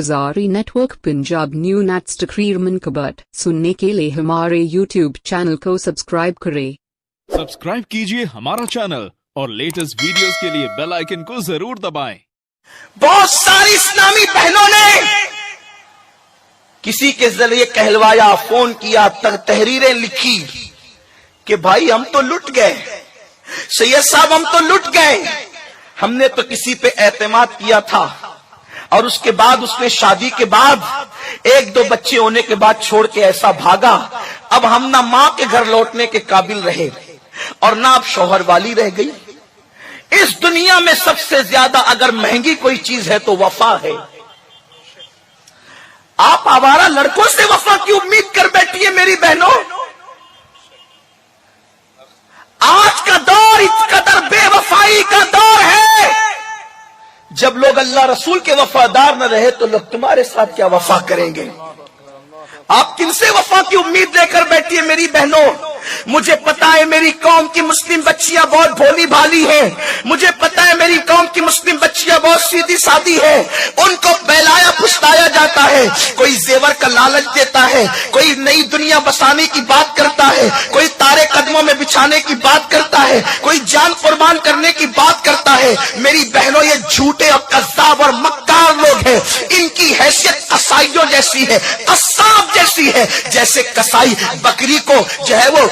अज़ारी network Punjab new nets तकरीरन कबट सुनने के लिए हमारे यूट्यूब चैनल को सब्सक्राइब करें। सब्सक्राइब कीजिए हमारा चैनल और लेटेस्ट वीडियोस के लिए बेल आइकन को जरूर दबाएं। बहुत सारी इस्लामी बहनों ने किसी के जरिए कहलवाया, फोन किया, तहरीरें लिखी कि भाई हम तो लुट गए, सैयद साहब हम तो लुट गए, हमने तो किसी पे एतमाद किया था और उसके बाद उसने शादी के बाद एक दो बच्चे होने के बाद छोड़ के ऐसा भागा, अब हम ना मां के घर लौटने के काबिल रहे और ना अब शौहर वाली रह गई। इस दुनिया में सबसे ज्यादा अगर महंगी कोई चीज है तो वफा है। आप आवारा लड़कों से वफा की उम्मीद कर बैठी है मेरी बहनों। आज का दौर इस कदर बेवफाई का दौर है, जब लोग अल्लाह रसूल के वफादार न रहे तो लोग तुम्हारे साथ क्या वफा करेंगे। आप किनसे वफा की उम्मीद लेकर बैठी है मेरी बहनों। मुझे पता है मेरी कौम की मुस्लिम बच्चियां बहुत भोली भाली हैं, मुझे पता है मेरी कौम की मुस्लिम बच्चियां बहुत सीधी सादी है। उनको बहलाया फुसलाया जाता है, कोई जेवर का लालच देता है, कोई नई दुनिया बसाने की बात करता है, कोई तारे कदमों में बिछाने की बात करता है, कोई जान कुर्बान करने की बात करता है। मेरी बहनों ये झूठे और कज़्ज़ाब और मक्कार लोग हैं। इनकी हैसियत कसाईयों जैसी है, कसाब जैसी है। जैसे कसाई बकरी को जो है वो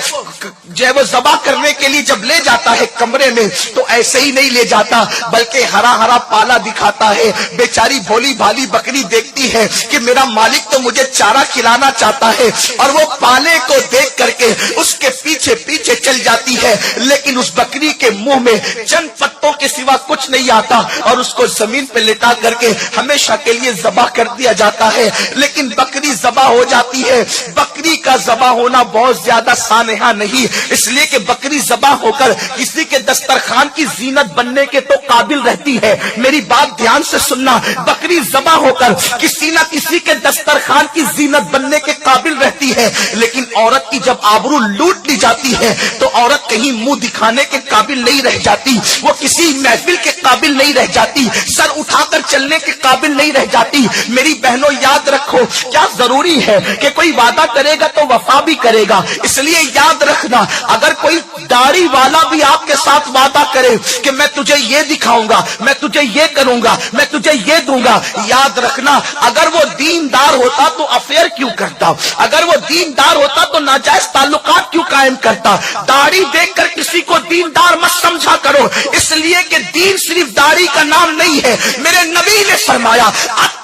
ज़बा करने के लिए जब ले जाता है कमरे में तो ऐसे ही नहीं ले जाता, बल्कि हरा हरा पाला दिखाता है। बेचारी भोली भाली बकरी देखती है कि मेरा मालिक तो मुझे चारा खिलाना चाहता है और वो पाले को देख करके उसके पीछे पीछे चल जाती है, लेकिन उस बकरी के मुंह में चंद पत्तों के सिवा कुछ नहीं आता और उसको जमीन पे लेटा करके हमेशा के लिए ज़बा कर दिया जाता है। लेकिन बकरी ज़बा हो जाती है। बकरी का ज़बा होना बहुत ज्यादा सानेहा नहीं, इसलिए कि बकरी ज़बा होकर किसी के दस्तरखान की जीनत बनने के तो काबिल रहती है। मेरी बात ध्यान से सुनना, बकरी ज़बा होकर किसी न किसी के दस्तरखान की जीनत बनने के काबिल रहती है, लेकिन औरत की जब आबरू लूट ली जाती है तो औरत कहीं मुंह दिखाने के काबिल नहीं रह जाती, वो किसी महफिल के काबिल नहीं रह जाती, सर उठाकर चलने के काबिल नहीं रह जाती। मेरी बहनों याद रखो, क्या जरूरी है कि कोई वादा करेगा तो वफा भी करेगा। इसलिए याद रखना, अगर कोई दाढ़ी वाला भी आपके साथ वादा करे कि मैं तुझे ये दिखाऊंगा, मैं तुझे ये करूंगा, मैं तुझे ये दूंगा, याद रखना अगर वो दीनदार होता तो अफेयर क्यों करता, अगर वो दीनदार होता तो नाजायज ताल्लुकात क्यों कायम करता। दाढ़ी देखकर किसी को दीनदार मत समझा करो, इसलिए कि दीन सिर्फ दाढ़ी का नाम नहीं है। मेरे नबी ने फरमाया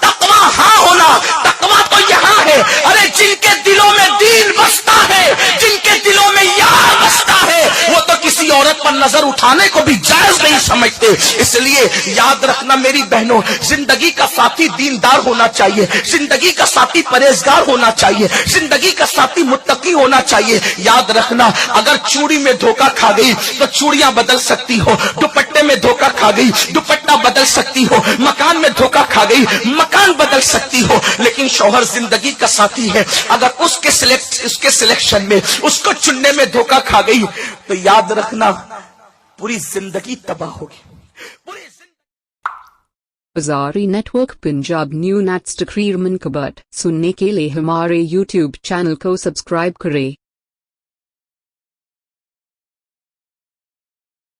तकवा हाँ होना, तकवा तो यहाँ है। अरे जिनके दिलों में दीन बसता है, जिनके दिलों में यार बसता है, वो तो किसी औरत पर नजर उठाने को भी जायज नहीं समझते। इसलिए याद रखना मेरी बहनों, जिंदगी का साथी दीनदार होना चाहिए, जिंदगी का साथी परहेजगार होना चाहिए, जिंदगी का साथी मुत्तकी होना चाहिए। याद रखना अगर चूड़ी में धोखा खा गई तो चूड़ियां बदल सकती हो, दुपट्टे में धोखा खा गई दुपट्टा बदल सकती हो, मकान में धोखा खा गई मकान बदल सकती हो, लेकिन शौहर जिंदगी का साथी है। अगर उसके सिलेक्शन में, उसको चुनने में धोखा खा गई तो याद रखना पूरी जिंदगी तबाह होगी। अज़ारी नेटवर्क पंजाब न्यू नेट्स तकरीरन कबट सुनने के लिए हमारे यूट्यूब चैनल को सब्सक्राइब करें।